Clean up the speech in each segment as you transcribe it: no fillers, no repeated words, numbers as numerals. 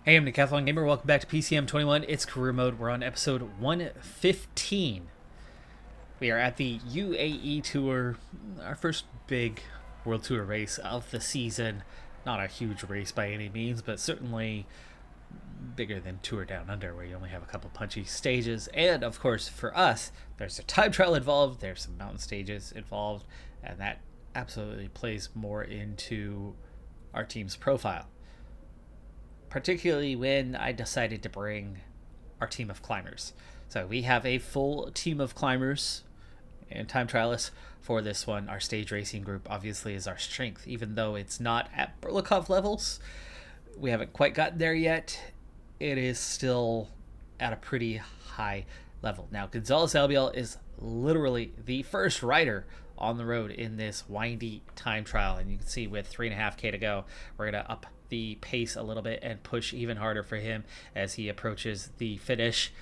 Hey, I'm Decathlon Gamer. Welcome back to PCM21. It's career mode. We're on episode 115. We are at the UAE Tour, our first big World Tour race of the season. Not a huge race by any means, but certainly bigger than Tour Down Under, where you only have a couple punchy stages. And of course, for us, there's a time trial involved, there's some mountain stages involved, and that absolutely plays more into our team's profile, particularly when I decided to bring our team of climbers. So we have a full team of climbers and time trialists for this one. Our stage racing group obviously is our strength, even though it's not at Burlikov levels. We haven't quite gotten there yet. It is still at a pretty high level. Now, Gonzalez Albiol is literally the first rider on the road in this windy time trial, and you can see with 3.5K to go, we're going to up the pace a little bit and push even harder for him as he approaches the finish.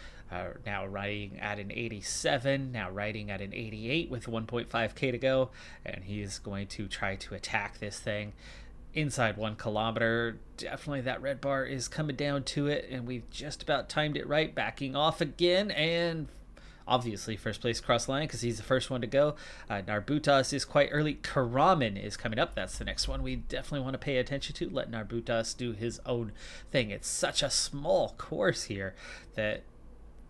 Now riding at an 87, now riding at an 88 with 1.5K to go, and he is going to try to attack this thing inside 1 kilometer. Definitely that red bar is coming down to it, and we've just about timed it right, backing off again, and obviously first place cross line because he's the first one to go. Narbutas is quite early. Karaman is coming up. That's the next one we definitely want to pay attention to. Let Narbutas do his own thing. It's such a small course here that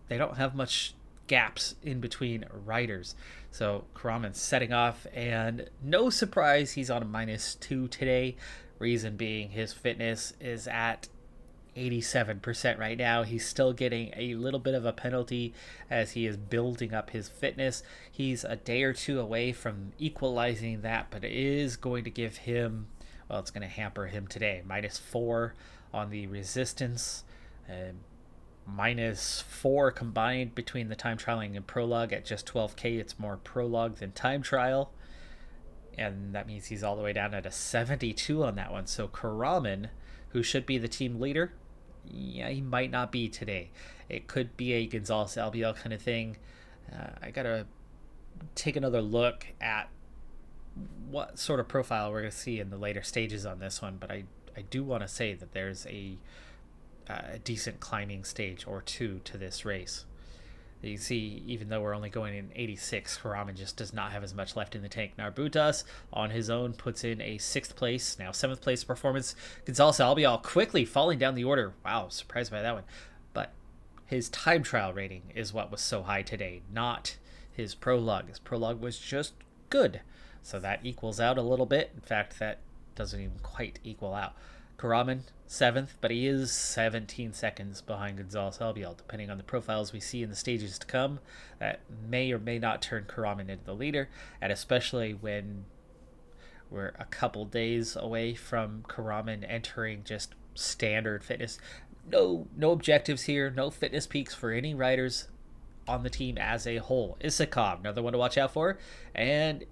they don't have much gaps in between riders. So Karaman's setting off, and no surprise he's on a -2 today. Reason being his fitness is at 87% right now. He's still getting a little bit of a penalty as he is building up his fitness. He's a day or two away from equalizing that, but it is going to give him, well, it's going to hamper him today. -4 on the resistance, -4 combined between the time trialing and prologue. At just 12K, it's more prologue than time trial, and that means he's all the way down at a 72 on that one. So Karaman, who should be the team leader, yeah, he might not be today. It could be a Gonzalez Albiol kind of thing. I gotta take another look at what sort of profile we're gonna see in the later stages on this one, but I do want to say that there's a decent climbing stage or two to this race. You see, even though we're only going in 86, Karaman just does not have as much left in the tank. Narbutas, on his own, puts in a 6th place, now 7th place performance. Gonzalez Albiol quickly falling down the order. Wow, surprised by that one. But his time trial rating is what was so high today, not his prologue. His prologue was just good. So that equals out a little bit. In fact, that doesn't even quite equal out. Karaman, 7th, but he is 17 seconds behind Gonzalez Albiol. Depending on the profiles we see in the stages to come, that may or may not turn Karaman into the leader, and especially when we're a couple days away from Karaman entering just standard fitness. No objectives here, no fitness peaks for any riders on the team as a whole. Isakov, another one to watch out for, and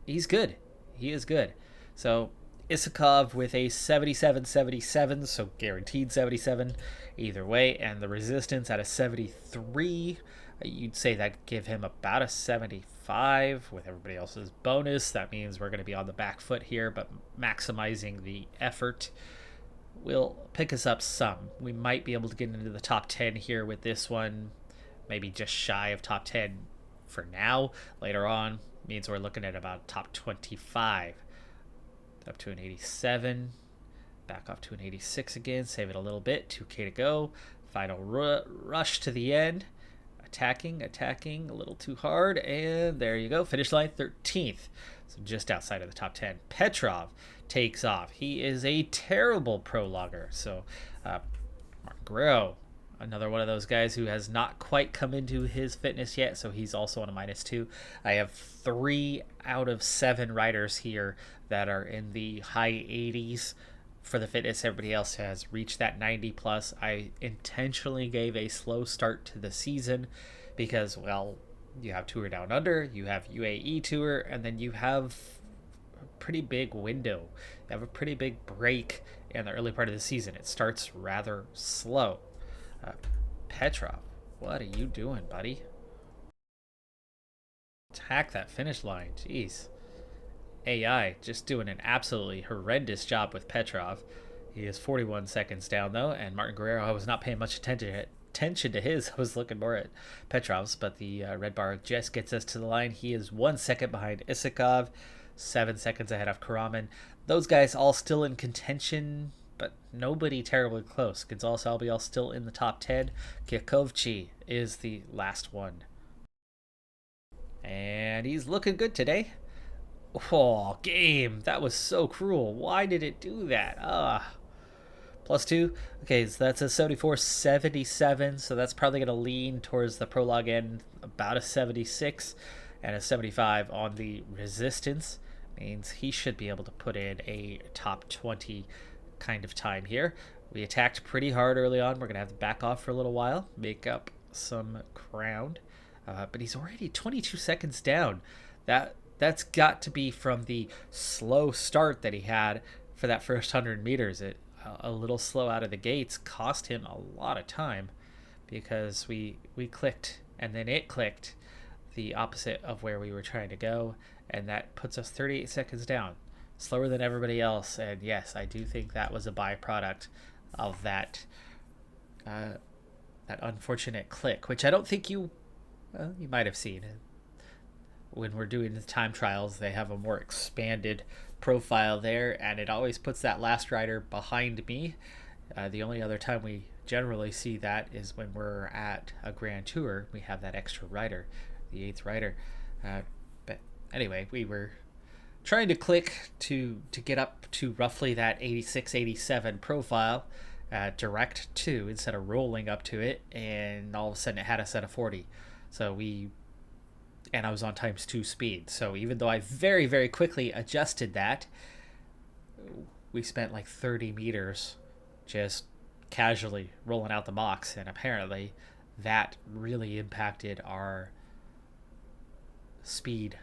he's good. He is good. So Isakov with a 77-77, so guaranteed 77 either way, and the resistance at a 73. You'd say that give him about a 75 with everybody else's bonus. That means we're going to be on the back foot here, but maximizing the effort will pick us up some. We might be able to get into the top 10 here with this one, maybe just shy of top 10 for now. Later on means we're looking at about top 25. Up to an 87, back off to an 86 again, save it a little bit, 2K to go, final rush to the end, attacking a little too hard, and there you go, finish line 13th, so just outside of the top 10. Petrov takes off. He is a terrible prologuer, so Mark Guerrero, another one of those guys who has not quite come into his fitness yet, so he's also on a -2. I have 3 out of 7 riders here that are in the high 80s for the fitness. Everybody else has reached that 90 plus. I intentionally gave a slow start to the season because, well, you have Tour Down Under, you have UAE Tour, and then you have a pretty big window. You have a pretty big break in the early part of the season. It starts rather slow. Petrov, what are you doing, buddy? Attack that finish line. Jeez. AI just doing an absolutely horrendous job with Petrov. He is 41 seconds down, though, and Martin Guerrero, I was not paying much attention to his. I was looking more at Petrov's, but the red bar just gets us to the line. He is 1 second behind Isakov, 7 seconds ahead of Karaman. Those guys all still in contention, but nobody terribly close. Gonzalez Albiol still in the top 10. Kyakovchi is the last one. And he's looking good today. Oh, game. That was so cruel. Why did it do that? +2. Okay, so that's a 74.77, so that's probably going to lean towards the prologue end, about a 76, and a 75 on the resistance. Means he should be able to put in a top 20 kind of time here. We attacked pretty hard early on. We're going to have to back off for a little while, make up some ground. But he's already 22 seconds down. That's got to be from the slow start that he had for that first 100 meters. A little slow out of the gates cost him a lot of time because we clicked and then it clicked the opposite of where we were trying to go, and that puts us 38 seconds down, slower than everybody else. And yes, I do think that was a byproduct of that unfortunate click, which I don't think you might have seen. When we're doing the time trials, they have a more expanded profile there, and it always puts that last rider behind me. The only other time we generally see that is when we're at a Grand Tour. We have that extra rider, the 8th rider. But anyway, we were trying to click to get up to roughly that 86, 87 profile, direct to, instead of rolling up to it, and all of a sudden it had us at a 40. And I was on ×2 speed. So even though I very, very quickly adjusted that, we spent like 30 meters just casually rolling out the box. And apparently that really impacted our speed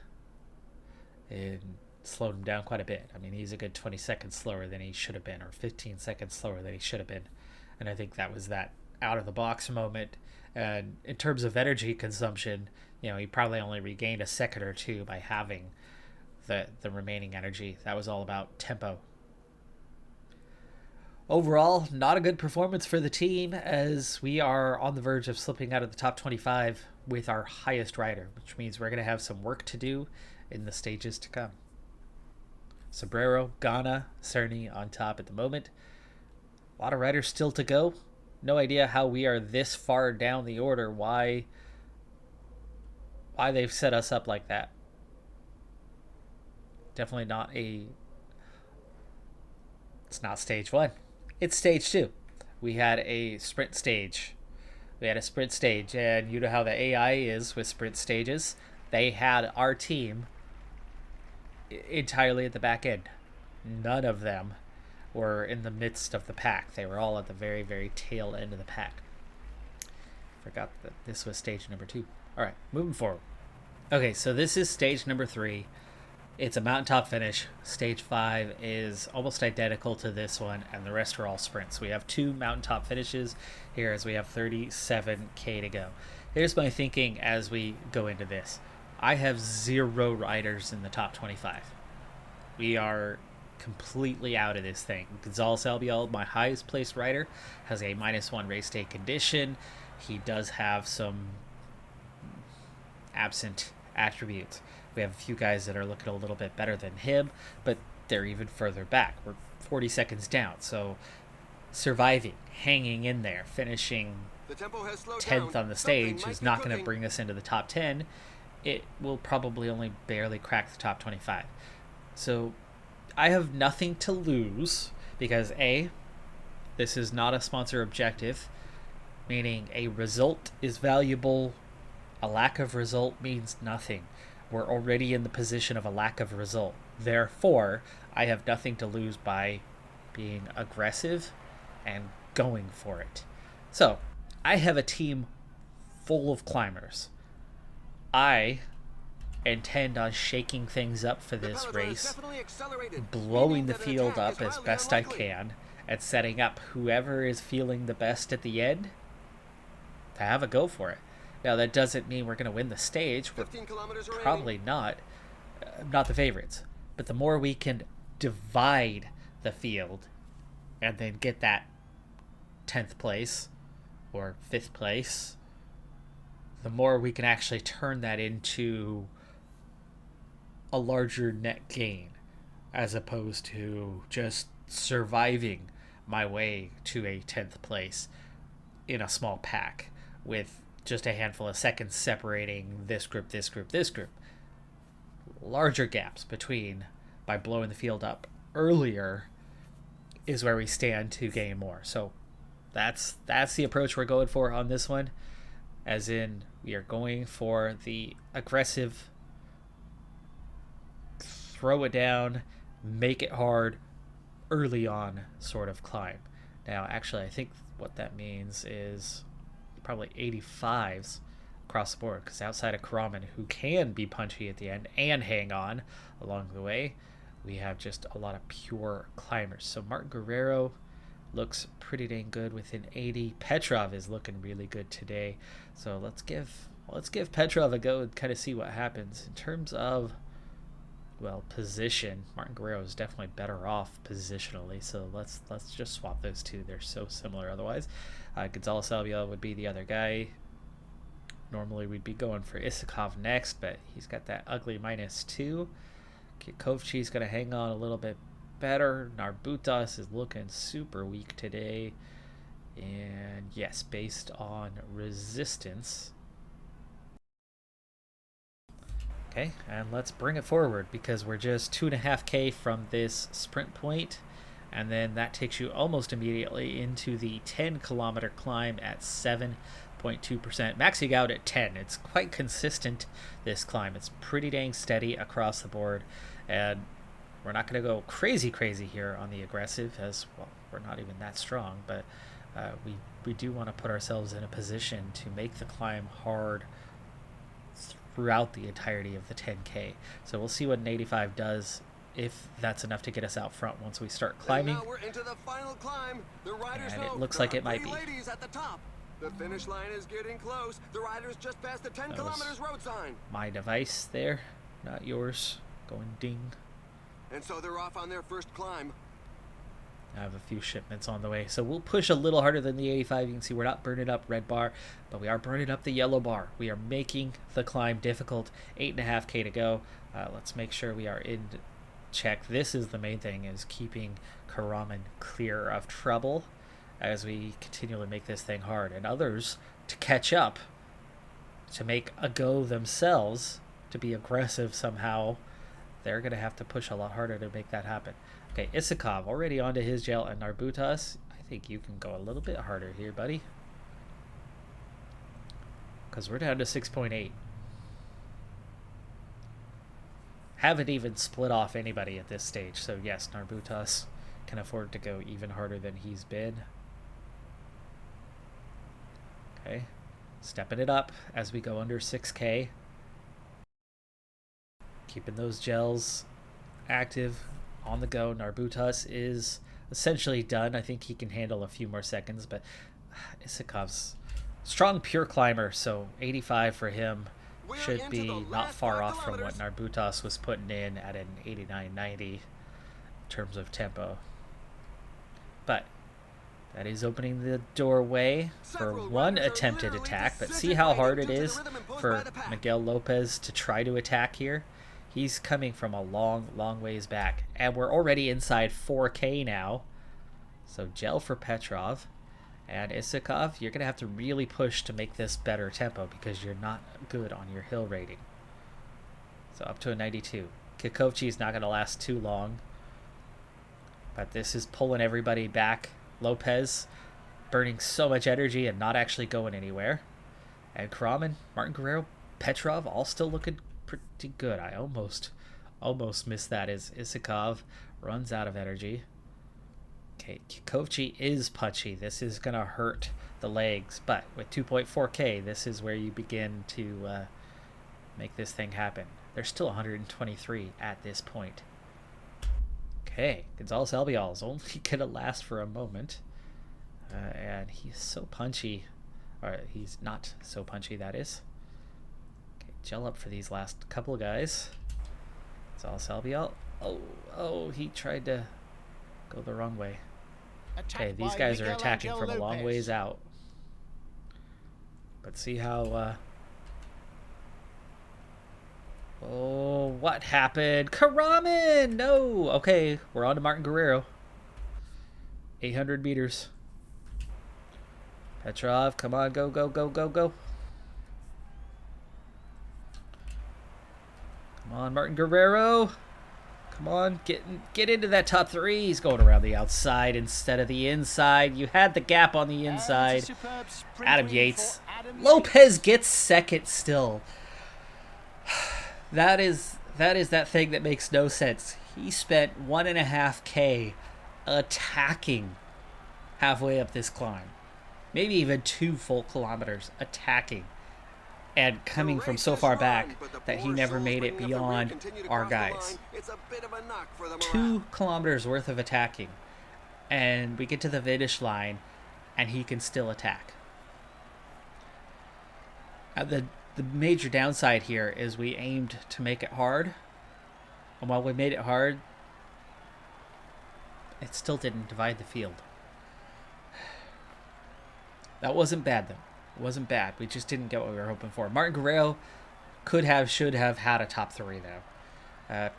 and slowed him down quite a bit. I mean, he's a good 20 seconds slower than he should have been, or 15 seconds slower than he should have been. And I think that was that out of the box moment. And in terms of energy consumption, he probably only regained a second or two by having the remaining energy. That was all about tempo. Overall, not a good performance for the team, as we are on the verge of slipping out of the top 25 with our highest rider, which means we're going to have some work to do in the stages to come. Sombrero, Ghana, Cerny on top at the moment. A lot of riders still to go. No idea how we are this far down the order, why they've set us up like that. Definitely not it's not stage 1. It's stage 2. We had a sprint stage. And you know how the AI is with sprint stages. They had our team entirely at the back end. None of them were in the midst of the pack. They were all at the very, very tail end of the pack. Forgot that this was stage number 2. All right, moving forward. Okay, so this is stage number 3. It's a mountaintop finish. Stage 5 is almost identical to this one, and the rest are all sprints. We have 2 mountaintop finishes here as we have 37K to go. Here's my thinking as we go into this. I have 0 riders in the top 25. We are completely out of this thing. Gonzalez Albiol, my highest placed rider, has a -1 race day condition. He does have some absent attributes. We have a few guys that are looking a little bit better than him, but they're even further back. We're 40 seconds down, so surviving, hanging in there, finishing 10th on the stage is not going to bring us into the top 10. It will probably only barely crack the top 25. So I have nothing to lose because A, this is not a sponsor objective, meaning a result is valuable. A lack of result means nothing. We're already in the position of a lack of result. Therefore, I have nothing to lose by being aggressive and going for it. So, I have a team full of climbers. I intend on shaking things up for this race, blowing the field up as best I can, and setting up whoever is feeling the best at the end to have a go for it. Now, that doesn't mean we're going to win the stage. We're probably not the favorites. But the more we can divide the field and then get that 10th place or 5th place, the more we can actually turn that into a larger net gain, as opposed to just surviving my way to a 10th place in a small pack with just a handful of seconds separating this group, this group, this group. Larger gaps between, by blowing the field up earlier, is where we stand to gain more. So that's the approach we're going for on this one, as in we are going for the aggressive, throw it down, make it hard early on sort of climb. Now, actually, I think what that means is probably 85s across the board, because outside of Karaman, who can be punchy at the end and hang on along the way, we have just a lot of pure climbers. So Martin Guerrero looks pretty dang good with an 80. Petrov is looking really good today. So let's give Petrov a go and kind of see what happens. In terms of, well, position, Martin Guerrero is definitely better off positionally. So let's just swap those two. They're so similar otherwise. Gonzalo Salvio would be the other guy. Normally we'd be going for Isakov next, but he's got that ugly -2. Kikovchi's going to hang on a little bit better. Narbutas is looking super weak today. And yes, based on resistance. Okay, and let's bring it forward, because we're just 2.5K from this sprint point, and then that takes you almost immediately into the 10-kilometer climb at 7.2%, maxing out at 10. It's quite consistent, this climb. It's pretty dang steady across the board, and we're not going to go crazy here on the aggressive, as well, we're not even that strong, but we do want to put ourselves in a position to make the climb hard throughout the entirety of the 10K. So we'll see what an 85 does, if that's enough to get us out front once we start climbing. And now we're into the final climb. The riders and know it looks like it might be. Ladies at the top. The finish line is getting close. The riders just passed the 10 kilometers road sign. My device there, not yours, going ding. And so they're off on their first climb. I have a few shipments on the way, so we'll push a little harder than the 85. You can see we're not burning up red bar, but we are burning up the yellow bar. We are making the climb difficult. 8.5K to go. Let's make sure we are in check. This is the main thing, is keeping Karaman clear of trouble as we continually make this thing hard, and others to catch up, to make a go themselves, to be aggressive somehow. They're going to have to push a lot harder to make that happen. Okay, Isakov already onto his gel, and Narbutas, I think you can go a little bit harder here, buddy. Because we're down to 6.8. Haven't even split off anybody at this stage, so yes, Narbutas can afford to go even harder than he's been. Okay, stepping it up as we go under 6K. Keeping those gels active, on the go. Narbutas is essentially done. I think he can handle a few more seconds, but Isakov's strong pure climber, so 85 for him should be not far off from what Narbutas was putting in at an 89.90 in terms of tempo. But that is opening the doorway for one attempted attack, but see how hard it is for Miguel Lopez to try to attack here. He's coming from a long ways back, and we're already inside 4K now. So gel for Petrov, and Isakov, you're going to have to really push to make this better tempo, because you're not good on your hill rating. So up to a 92. Kikovchi is not going to last too long, but this is pulling everybody back. Lopez burning so much energy and not actually going anywhere. And Karaman, Martin Guerrero, Petrov all still looking pretty good. I almost missed that as Isakov runs out of energy. Okay, Kikovchi is punchy. This is going to hurt the legs, but with 2.4K, this is where you begin to make this thing happen. There's still 123 at this point. Okay, Gonzalo Albiol is only going to last for a moment, and he's so punchy. Or he's not so punchy, that is. Gel up for these last couple of guys. Gonzalo Albiol. Oh, he tried to go the wrong way. Okay, these guys are attacking from a long ways out. But see how... Oh, what happened? Karaman! No! Okay, we're on to Martin Guerrero. 800 meters. Petrov, come on, go, go, go, go, go. Come on, Martin Guerrero. Come on, get into that top three. He's going around the outside instead of the inside. You had the gap on the inside. Adam Yates. Lopez gets second still. That is that thing that makes no sense. He spent 1.5K attacking halfway up this climb. Maybe even 2 full kilometers attacking. And coming from so far back that he never made it beyond our guys. 2 kilometers worth of attacking. And we get to the finish line and he can still attack. The major downside here is we aimed to make it hard. And while we made it hard, it still didn't divide the field. That wasn't bad though. It wasn't bad. We just didn't get what we were hoping for. Martin Guerrero should have had a top 3 though.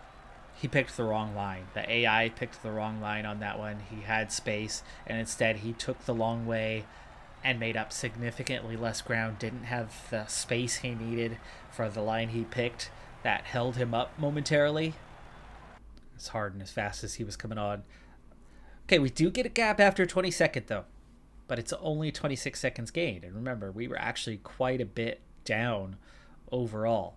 He picked the wrong line. The AI picked the wrong line on that one. He had space, and instead he took the long way and made up significantly less ground. Didn't have the space he needed for the line he picked that held him up momentarily. As hard and as fast as he was coming on. Okay, we do get a gap after 22nd though. But it's only 26 seconds gained. And remember, we were actually quite a bit down overall.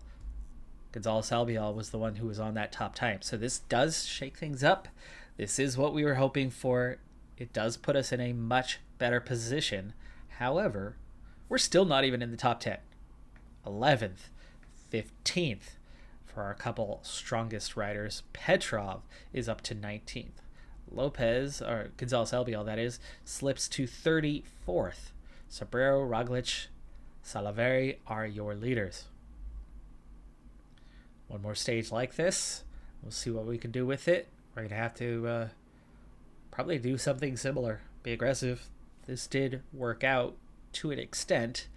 Gonzalez Albiol was the one who was on that top time. So this does shake things up. This is what we were hoping for. It does put us in a much better position. However, we're still not even in the top 10. 11th, 15th for our couple strongest riders. Petrov is up to 19th. Lopez, or Gonzalez Albiol that is, slips to 34th. Sobrero, Roglic, Salaverry are your leaders. One more stage like this. We'll see what we can do with it. We're going to have to probably do something similar. Be aggressive. This did work out to an extent.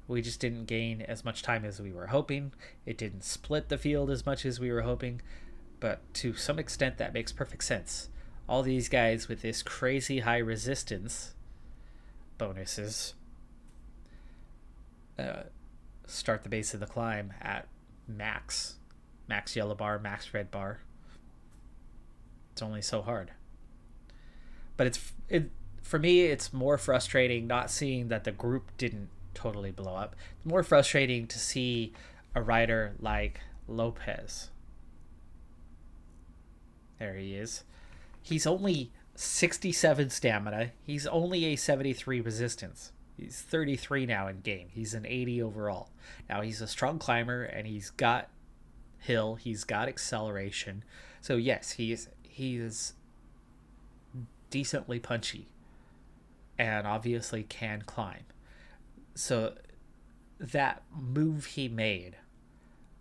We just didn't gain as much time as we were hoping. It didn't split the field as much as we were hoping. But to some extent that makes perfect sense. All these guys with this crazy high resistance bonuses start the base of the climb at max yellow bar, max red bar. It's only so hard. But for me, it's more frustrating not seeing that the group didn't totally blow up. It's more frustrating to see a rider like Lopez. There he is. He's only 67 stamina. He's only a 73 resistance. He's 33 now in game. He's an 80 overall. Now he's a strong climber and he's got hill. He's got acceleration. So yes, he is decently punchy and obviously can climb. So that move he made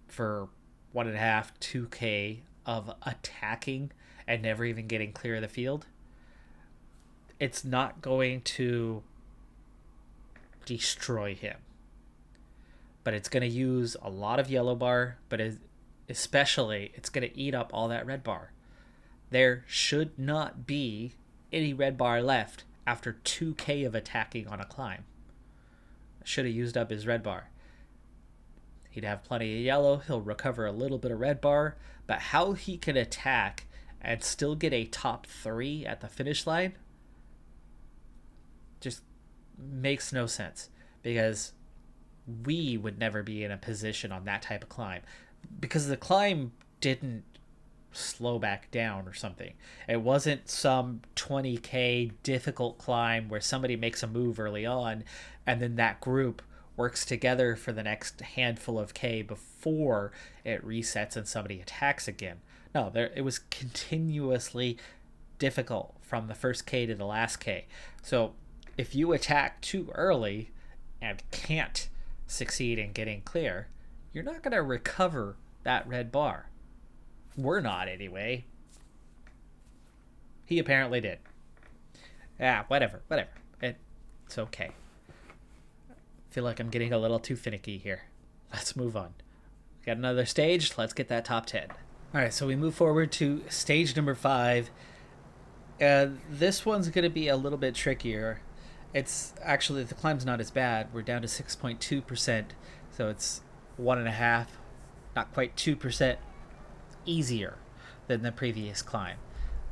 for 1.5, 2K of attacking and never even getting clear of the field, it's not going to destroy him. But it's going to use a lot of yellow bar, but especially it's going to eat up all that red bar. There should not be any red bar left after 2K of attacking on a climb. Should have used up his red bar. He'd have plenty of yellow. He'll recover a little bit of red bar. But how he can attack and still get a top 3 at the finish line just makes no sense. Because we would never be in a position on that type of climb. Because the climb didn't slow back down or something. It wasn't some 20K difficult climb where somebody makes a move early on and then that group works together for the next handful of K before it resets and somebody attacks again. No, it was continuously difficult from the first K to the last K. So if you attack too early and can't succeed in getting clear, you're not going to recover that red bar. We're not anyway. He apparently did. Whatever. It's okay. I feel like I'm getting a little too finicky here. Let's move on. Got another stage. Let's get that top 10. All right, so we move forward to stage number 5. This one's going to be a little bit trickier. It's actually, the climb's not as bad. We're down to 6.2%, so it's 1.5%, not quite 2% easier than the previous climb.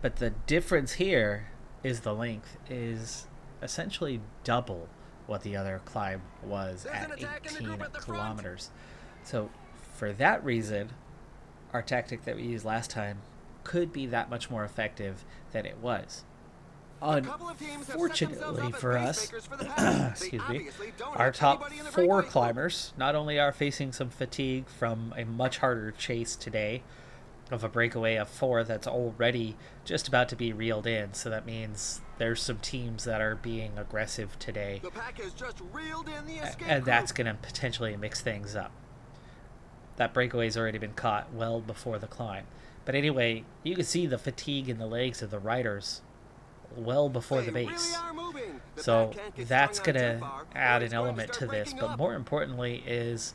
But the difference here is the length is essentially double what the other climb was at 18 kilometers. So for that reason, our tactic that we used last time could be that much more effective than it was. Unfortunately for us, excuse me, our top 4 climbers not only are facing some fatigue from a much harder chase today of a breakaway of 4 that's already just about to be reeled in, so that means there's some teams that are being aggressive today, and that's going to potentially mix things up. That breakaway's already been caught well before the climb. But anyway, you can see the fatigue in the legs of the riders well before the base. So that's going to add an element to this. But more importantly is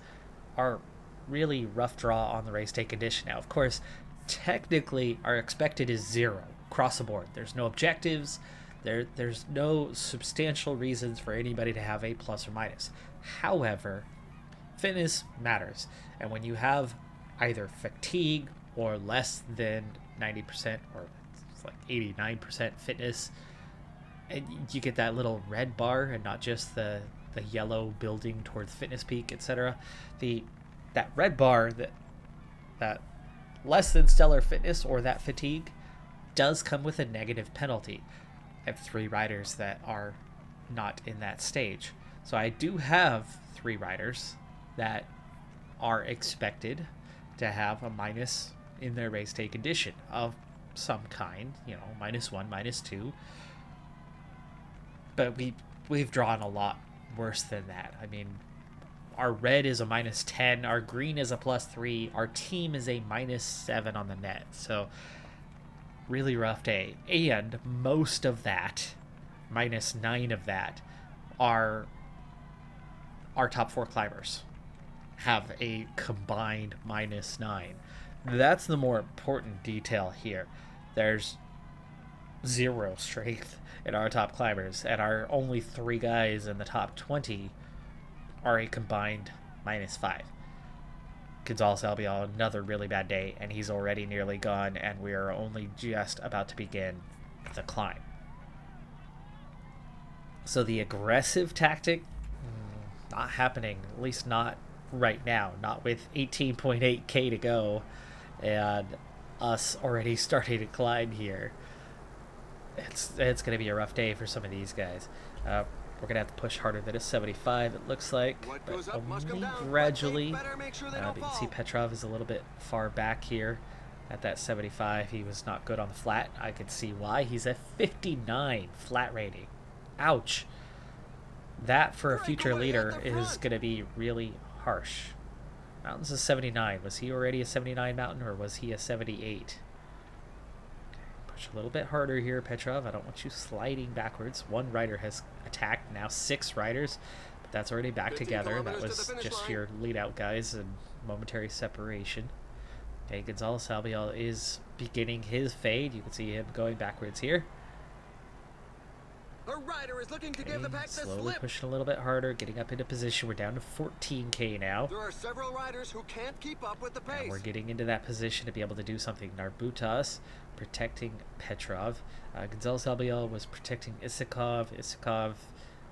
our really rough draw on the race day condition. Now, of course, technically our expected is 0 across the board. There's no objectives. There's no substantial reasons for anybody to have a plus or minus. However, fitness matters. And when you have either fatigue or less than 90% or it's like 89% fitness, and you get that little red bar and not just the yellow building towards fitness peak, etc. That red bar, that less than stellar fitness or that fatigue does come with a negative penalty. I have 3 riders that are not in that stage. So I do have 3 riders that are expected to have a minus in their race day condition of some kind, -1, -2. But we've drawn a lot worse than that. I mean, our red is a -10, our green is a +3, our team is a -7 on the net. So really rough day. And most of that, -9 of that, are our top 4 climbers have a combined -9. That's the more important detail here. There's 0 strength in our top climbers, and our only 3 guys in the top 20 are a combined -5. Gonzalez Albiol, another really bad day, and he's already nearly gone, and we are only just about to begin the climb. So the aggressive tactic, not happening, at least not right now, not with 18.8k to go and us already starting to climb here. It's going to be a rough day for some of these guys. We're going to have to push harder than a 75, it looks like, but only gradually. You can see Petrov is a little bit far back here at that 75. He was not good on the flat. I can see why. He's at 59 flat rating. Ouch. That, for a future leader, is going to be really harsh. Mountain's a 79. Was he already a 79 Mountain, or was he a 78? Push a little bit harder here, Petrov. I don't want you sliding backwards. 1 rider has attacked, now 6 riders, but that's already back together. That was just your lead-out guys and momentary separation. Okay, Gonzalez Albiol is beginning his fade. You can see him going backwards here. A rider is looking to give the pack the slowly slip. pushing a little bit harder, getting up into position. We're down to 14k now. There are several riders who can't keep up with the pace. And we're getting into that position to be able to do something. Narbutas protecting Petrov. Gonzalez Albiol was protecting Isakov. Isakov,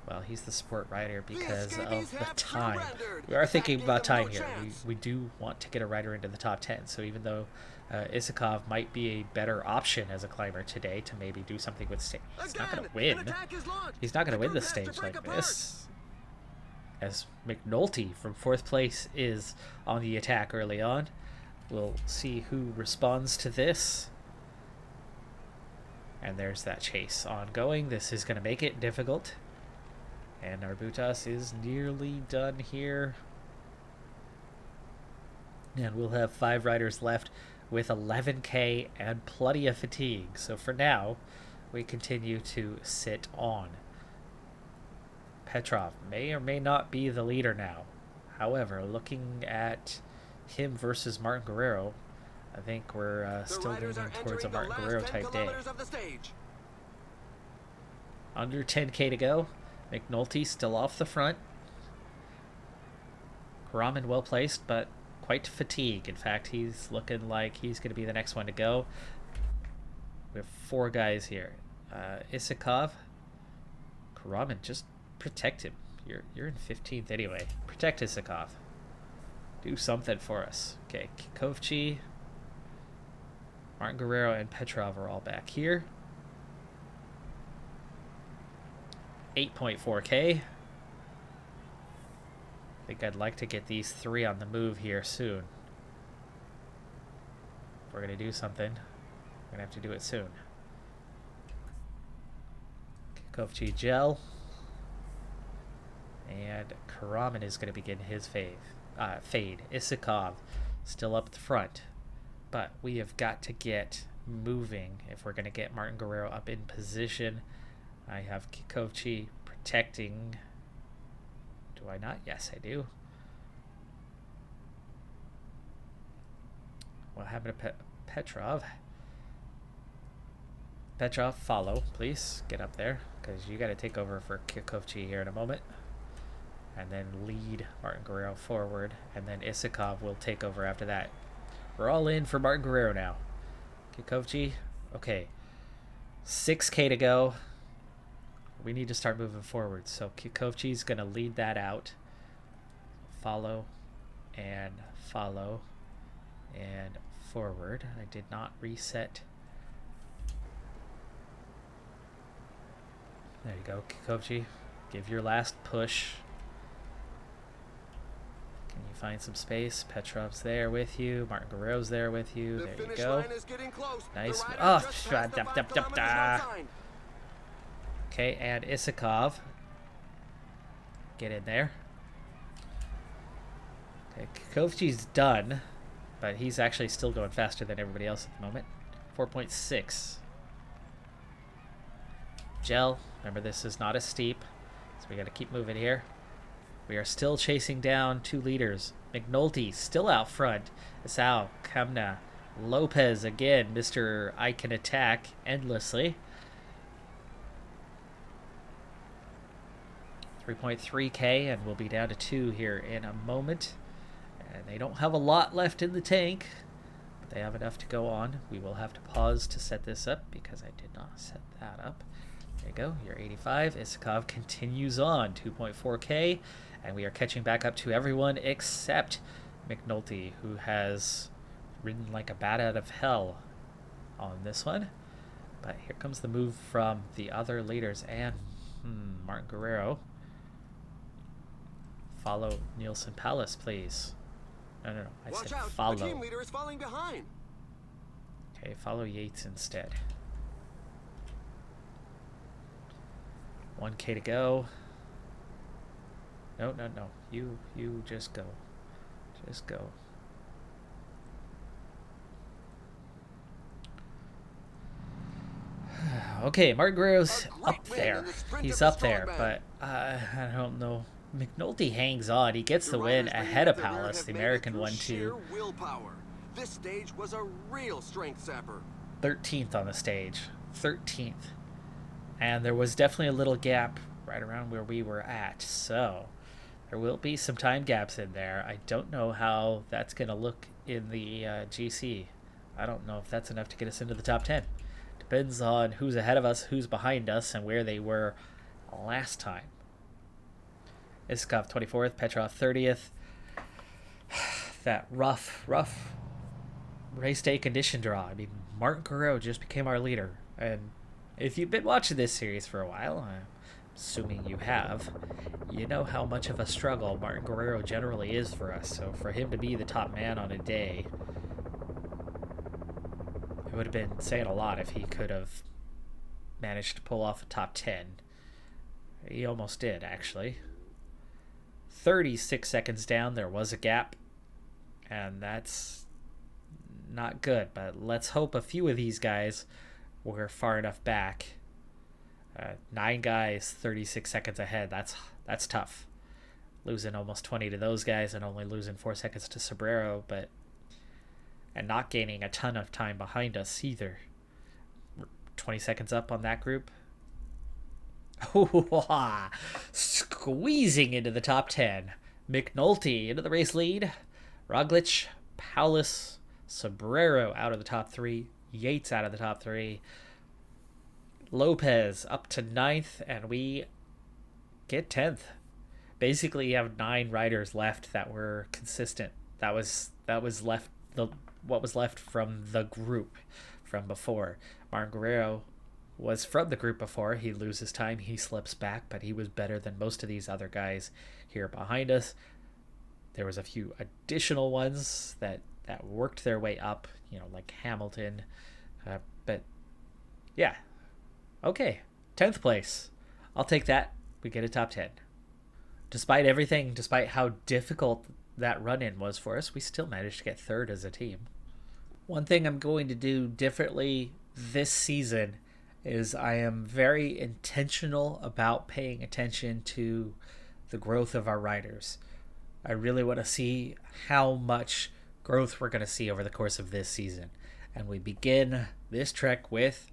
well, he's the support rider because of the time. We are thinking about time here. We do want to get a rider into the top 10. So even though Isakov might be a better option as a climber today to maybe do something with stage, he's not going to win. He's not going to win this stage like this. As McNulty from 4th place is on the attack early on. We'll see who responds to this. And there's that chase ongoing. This is going to make it difficult. And Narbutas is nearly done here. And we'll have 5 riders left with 11k and plenty of fatigue. So for now, we continue to sit on. Petrov may or may not be the leader now. However, looking at him versus Martin Guerrero, I think we're still leaning towards a Martin Guerrero type day. Under 10K to go. McNulty still off the front. Ramen well placed, but quite fatigued. In fact, he's looking like he's going to be the next one to go. We have 4 guys here. Isakov. Ramen, just protect him. You're in 15th anyway. Protect Isakov. Do something for us. Okay, Kikovchi, Martin Guerrero, and Petrov are all back here. 8.4K. I think I'd like to get these 3 on the move here soon. If we're going to do something, we're going to have to do it soon. Kikovchi gel. And Karaman is going to begin his fade. Isakov still up at the front. But we have got to get moving if we're going to get Martin Guerrero up in position. I have Kikovchi protecting. Do I not? Yes, I do. What happened to Petrov? Petrov, follow, please. Get up there, because you got to take over for Kikovchi here in a moment. And then lead Martin Guerrero forward, and then Isakov will take over after that. We're all in for Martin Guerrero now. Kikovchi, okay. 6K to go. We need to start moving forward. So Kikovchi's going to lead that out. Follow and forward. I did not reset. There you go, Kikovchi. Give your last push. Can you find some space? Petrov's there with you. Martin Guerrero's there with you. There you go. Nice. Oh, okay, and Isakov. Get in there. Okay, Kikovchi's done, but he's actually still going faster than everybody else at the moment. 4.6. Gel. Remember, this is not as steep, so we got to keep moving here. We are still chasing down 2 leaders. McNulty still out front. Asao, Kamna, Lopez again. Mr. I can attack endlessly. 3.3K, and we'll be down to 2 here in a moment. And they don't have a lot left in the tank, but they have enough to go on. We will have to pause to set this up because I did not set that up. There you go, you're 85. Isakov continues on, 2.4K, and we are catching back up to everyone except McNulty, who has ridden like a bat out of hell on this one. But here comes the move from the other leaders and Martin Guerrero. Follow Nielsen Palace, please. No. I Watch said out. follow. The team leader is falling behind. Okay, follow Yates instead. 1K to go. No. You just go. Just go. Okay, Martin Guerrero's up there. He's up there, but I don't know. McNulty hangs on. He gets the win ahead of Palace, the American 1-2. This stage was a real strength sapper. 13th on the stage. 13th. And there was definitely a little gap right around where we were at. So there will be some time gaps in there. I don't know how that's going to look in the GC. I don't know if that's enough to get us into the top 10. Depends on who's ahead of us, who's behind us, and where they were last time. Iskov 24th, Petrov 30th. That rough race day condition draw. I mean, Martin Guerrero just became our leader. And if you've been watching this series for a while, I'm assuming you have, you know how much of a struggle Martin Guerrero generally is for us. So for him to be the top man on a day, it would have been saying a lot if he could have managed to pull off a top 10. He almost did, actually. 36 seconds down, there was a gap, and that's not good, but let's hope a few of these guys were far enough back 9 guys, 36 seconds ahead. That's tough. Losing almost 20 to those guys and only losing 4 seconds to Sobrero, and not gaining a ton of time behind us either. 20 seconds up on that group. Squeezing into the top 10. McNulty into the race lead. Roglic, Paulus, Sobrero out of the top 3. Yates out of the top 3. Lopez up to 9th, and we get 10th. Basically, you have 9 riders left that were consistent. That was left what was left from the group from before. Martin Guerrero was from the group before. He loses time, he slips back, but he was better than most of these other guys here behind us. There was a few additional ones that worked their way up, like Hamilton. But yeah, okay, 10th place. I'll take that. We get a top 10. Despite everything, despite how difficult that run-in was for us, we still managed to get 3rd as a team. One thing I'm going to do differently this season is I am very intentional about paying attention to the growth of our riders. I really want to see how much growth we're going to see over the course of this season. And we begin this trek with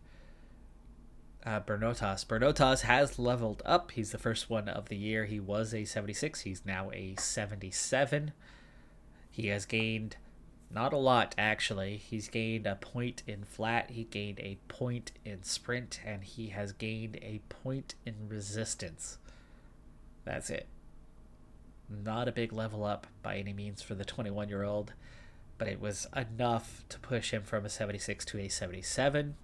Bernotas. Bernotas has leveled up. He's the first one of the year. He was a 76. He's now a 77. He has gained not a lot, actually. He's gained a point in flat. He gained a point in sprint. And he has gained a point in resistance. That's it. Not a big level up by any means for the 21-year-old. But it was enough to push him from a 76 to a 77.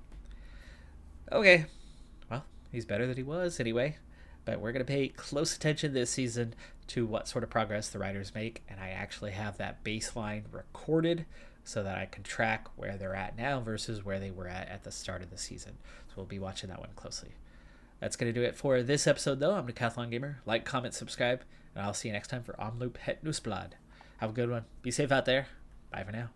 Okay. He's better than he was anyway, but we're going to pay close attention this season to what sort of progress the riders make, and I actually have that baseline recorded so that I can track where they're at now versus where they were at the start of the season. So we'll be watching that one closely. That's going to do it for this episode, though. I'm Decathlon Gamer. Like, comment, subscribe, and I'll see you next time for Omloop Het Nieuwsblad. Have a good one. Be safe out there. Bye for now.